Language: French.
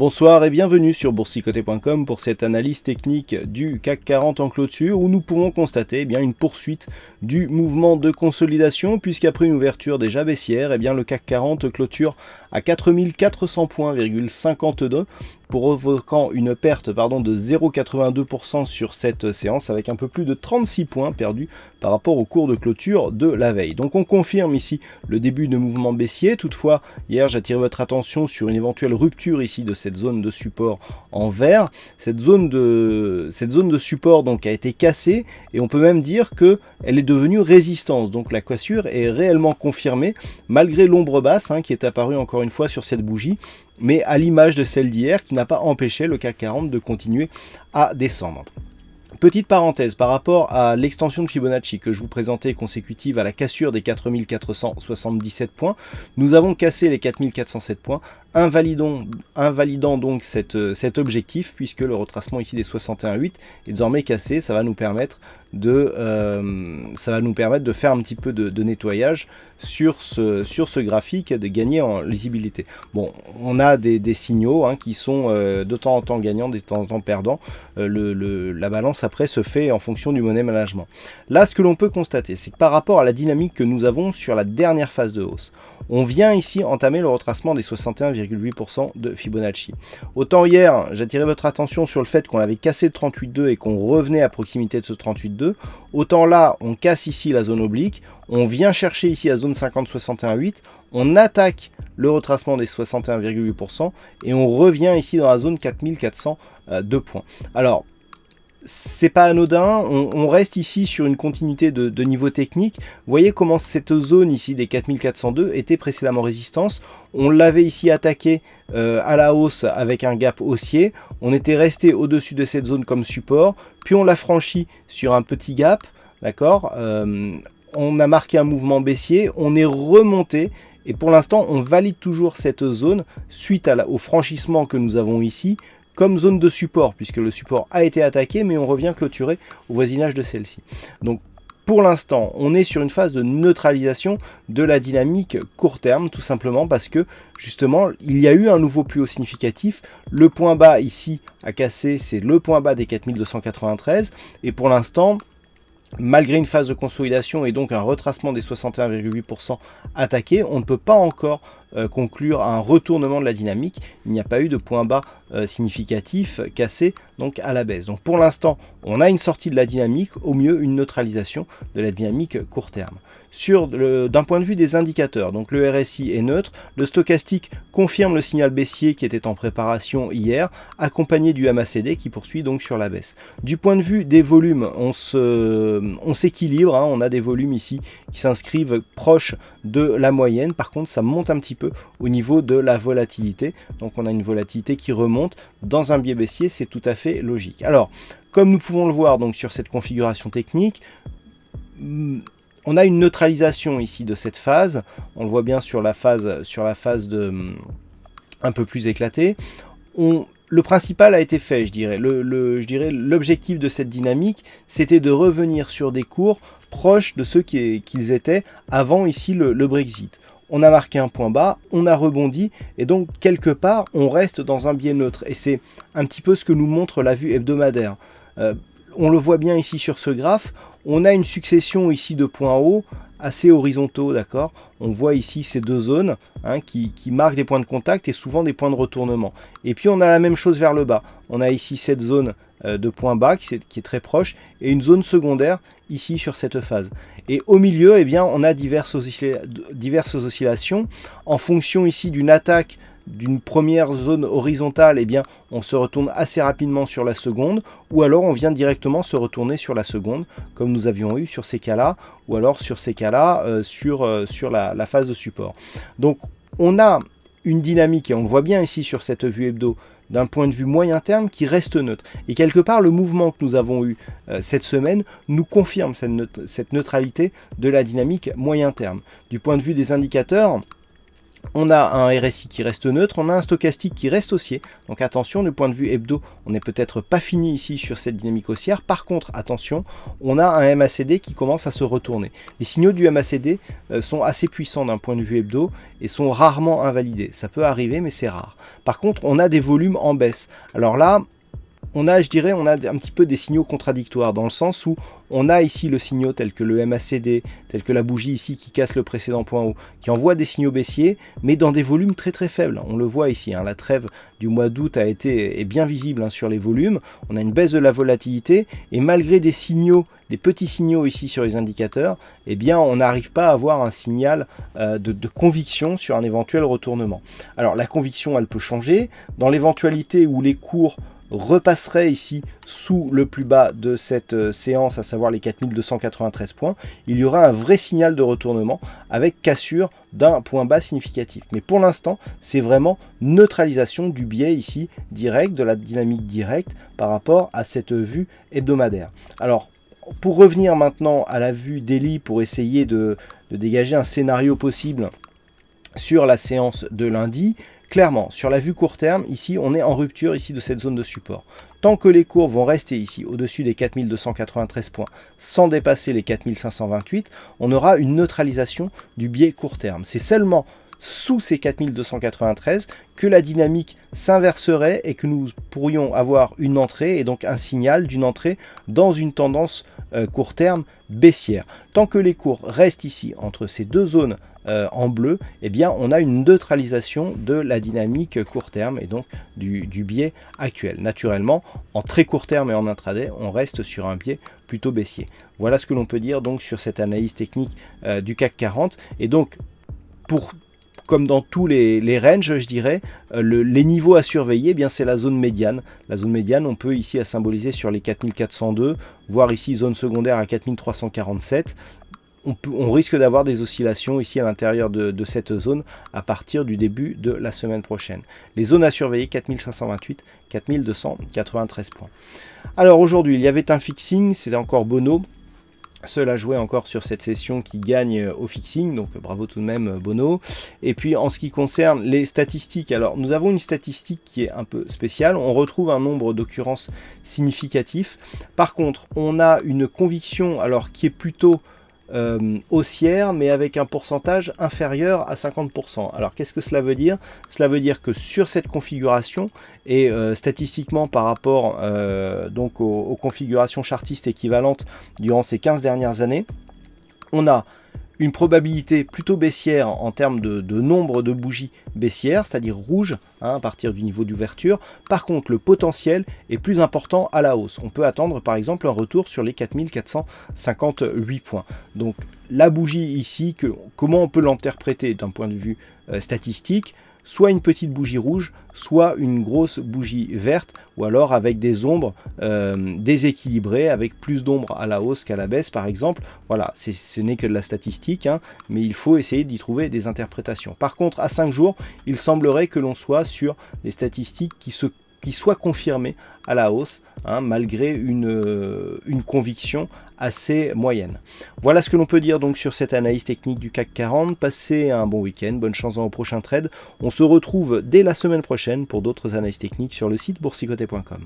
Bonsoir et bienvenue sur boursicoté.com pour cette analyse technique du CAC 40 en clôture où nous pouvons constater une poursuite du mouvement de consolidation puisqu'après une ouverture déjà baissière, le CAC 40 clôture à 4400 points,52 provoquant une perte de 0,82% sur cette séance avec un peu plus de 36 points perdus par rapport au cours de clôture de la veille. Donc on confirme ici le début de mouvement baissier. Toutefois, hier j'attirais votre attention sur une éventuelle rupture ici de cette zone de support en vert. Cette zone de support donc a été cassée et on peut même dire qu'elle est devenue résistance. Donc la cassure est réellement confirmée malgré l'ombre basse qui est apparue encore une fois sur cette bougie, mais à l'image de celle d'hier qui n'a pas empêché le CAC 40 de continuer à descendre. Petite parenthèse par rapport à l'extension de Fibonacci que je vous présentais consécutive à la cassure des 4477 points, nous avons cassé les 4407 points, invalidant donc cet objectif puisque le retracement ici des 61,8 est désormais cassé. Ça va nous permettre de faire un petit peu de nettoyage sur ce graphique, de gagner en lisibilité. Bon, on a des signaux qui sont de temps en temps gagnants, de temps en temps perdants. La balance après se fait en fonction du money management. Là, ce que l'on peut constater, c'est que par rapport à la dynamique que nous avons sur la dernière phase de hausse, on vient ici entamer le retracement des 61,8% de Fibonacci. Autant hier, j'attirais votre attention sur le fait qu'on avait cassé le 38,2 et qu'on revenait à proximité de ce 38,2. Autant là, on casse ici la zone oblique, on vient chercher ici la zone 50-61,8, on attaque le retracement des 61,8% et on revient ici dans la zone 4402 points. Alors, c'est pas anodin, on reste ici sur une continuité de niveau technique. Vous voyez comment cette zone ici des 4402 était précédemment résistance. On l'avait ici attaqué à la hausse avec un gap haussier. On était resté au-dessus de cette zone comme support, puis on l'a franchi sur un petit gap, d'accord. On a marqué un mouvement baissier, on est remonté. Et pour l'instant, on valide toujours cette zone suite au franchissement que nous avons ici comme zone de support, puisque le support a été attaqué, mais on revient clôturer au voisinage de celle-ci. Donc, pour l'instant, on est sur une phase de neutralisation de la dynamique court terme, tout simplement parce que, justement, il y a eu un nouveau plus haut significatif. Le point bas ici à casser, c'est le point bas des 4293, et pour l'instant, malgré une phase de consolidation et donc un retracement des 61,8% attaqué, on ne peut pas encore conclure à un retournement de la dynamique. Il n'y a pas eu de point bas significatif cassé donc à la baisse. Donc pour l'instant, on a une sortie de la dynamique, au mieux une neutralisation de la dynamique court terme. D'un point de vue des indicateurs, donc le RSI est neutre, le stochastique confirme le signal baissier qui était en préparation hier, accompagné du MACD qui poursuit donc sur la baisse. Du point de vue des volumes, on s'équilibre, on a des volumes ici qui s'inscrivent proches de la moyenne. Par contre, ça monte un petit peu au niveau de la volatilité. Donc on a une volatilité qui remonte dans un biais baissier, c'est tout à fait logique. Alors, comme nous pouvons le voir donc sur cette configuration technique, on a une neutralisation ici de cette phase. On le voit bien sur la phase un peu plus éclatée. Le principal a été fait, je dirais. L'objectif de cette dynamique, c'était de revenir sur des cours proches de ceux qu'ils étaient avant ici le Brexit. On a marqué un point bas, on a rebondi, et donc quelque part, on reste dans un biais neutre. Et c'est un petit peu ce que nous montre la vue hebdomadaire. On le voit bien ici sur ce graphe, on a une succession ici de points hauts assez horizontaux, d'accord. On voit ici ces deux zones qui marquent des points de contact et souvent des points de retournement. Et puis on a la même chose vers le bas. On a ici cette zone de points bas qui est très proche et une zone secondaire ici sur cette phase. Et au milieu, on a diverses oscillations en fonction ici d'une attaque d'une première zone horizontale, on se retourne assez rapidement sur la seconde, ou alors on vient directement se retourner sur la seconde, comme nous avions eu sur ces cas-là, ou alors sur ces cas-là, sur la phase de support. Donc on a une dynamique, et on le voit bien ici sur cette vue hebdo, d'un point de vue moyen terme qui reste neutre. Et quelque part, le mouvement que nous avons eu cette semaine nous confirme cette neutralité de la dynamique moyen terme. Du point de vue des indicateurs, On a un RSI qui reste neutre, on a un stochastique qui reste haussier. Donc attention, du point de vue hebdo, on n'est peut-être pas fini ici sur cette dynamique haussière. Par contre, attention, on a un MACD qui commence à se retourner. Les signaux du MACD sont assez puissants d'un point de vue hebdo et sont rarement invalidés. Ça peut arriver, mais c'est rare. Par contre, on a des volumes en baisse. Alors là, on a un petit peu des signaux contradictoires dans le sens où on a ici le signal tel que le MACD, tel que la bougie ici qui casse le précédent point haut, qui envoie des signaux baissiers, mais dans des volumes très très faibles. On le voit ici, la trêve du mois d'août est bien visible sur les volumes. On a une baisse de la volatilité et malgré des signaux, des petits signaux ici sur les indicateurs, eh bien on n'arrive pas à avoir un signal de conviction sur un éventuel retournement. Alors la conviction, elle peut changer. Dans l'éventualité où les cours repasserait ici sous le plus bas de cette séance, à savoir les 4293 points, il y aura un vrai signal de retournement avec cassure d'un point bas significatif. Mais pour l'instant, c'est vraiment neutralisation du biais ici direct, de la dynamique directe par rapport à cette vue hebdomadaire. Alors, pour revenir maintenant à la vue daily, pour essayer de dégager un scénario possible sur la séance de lundi, clairement, sur la vue court terme, ici, on est en rupture ici de cette zone de support. Tant que les cours vont rester ici, au-dessus des 4293 points, sans dépasser les 4528, on aura une neutralisation du biais court terme. C'est seulement sous ces 4293 que la dynamique s'inverserait et que nous pourrions avoir une entrée et donc un signal d'une entrée dans une tendance court terme baissière. Tant que les cours restent ici entre ces deux zones en bleu, eh bien on a une neutralisation de la dynamique court terme et donc du biais actuel. Naturellement, en très court terme et en intraday, on reste sur un biais plutôt baissier. Voilà ce que l'on peut dire donc sur cette analyse technique du CAC 40. Et donc, comme dans tous les ranges, je dirais, les niveaux à surveiller, eh bien c'est la zone médiane. La zone médiane, on peut ici la symboliser sur les 4402, voire ici zone secondaire à 4347. On risque d'avoir des oscillations ici à l'intérieur de cette zone à partir du début de la semaine prochaine. Les zones à surveiller, 4528, 4293 points. Alors aujourd'hui, il y avait un fixing, c'est encore Bono. Seul à jouer encore sur cette session qui gagne au fixing, donc bravo tout de même Bono. Et puis en ce qui concerne les statistiques, alors nous avons une statistique qui est un peu spéciale, on retrouve un nombre d'occurrences significatif. Par contre, on a une conviction alors qui est plutôt haussière, mais avec un pourcentage inférieur à 50%. Alors qu'est-ce que cela veut dire? Cela veut dire que sur cette configuration, et statistiquement par rapport donc aux configurations chartistes équivalentes durant ces 15 dernières années, on a une probabilité plutôt baissière en termes de nombre de bougies baissières, c'est-à-dire rouges, à partir du niveau d'ouverture. Par contre, le potentiel est plus important à la hausse. On peut attendre par exemple un retour sur les 4458 points. Donc la bougie ici, comment on peut l'interpréter d'un point de vue statistique? Soit une petite bougie rouge, soit une grosse bougie verte, ou alors avec des ombres déséquilibrées, avec plus d'ombres à la hausse qu'à la baisse par exemple. Voilà, ce n'est que de la statistique, mais il faut essayer d'y trouver des interprétations. Par contre, à 5 jours, il semblerait que l'on soit sur des statistiques qui soient confirmées à la hausse, malgré une conviction assez moyenne. Voilà ce que l'on peut dire donc sur cette analyse technique du CAC 40. Passez un bon week-end, bonne chance dans vos prochains trades. On se retrouve dès la semaine prochaine pour d'autres analyses techniques sur le site boursicoté.com.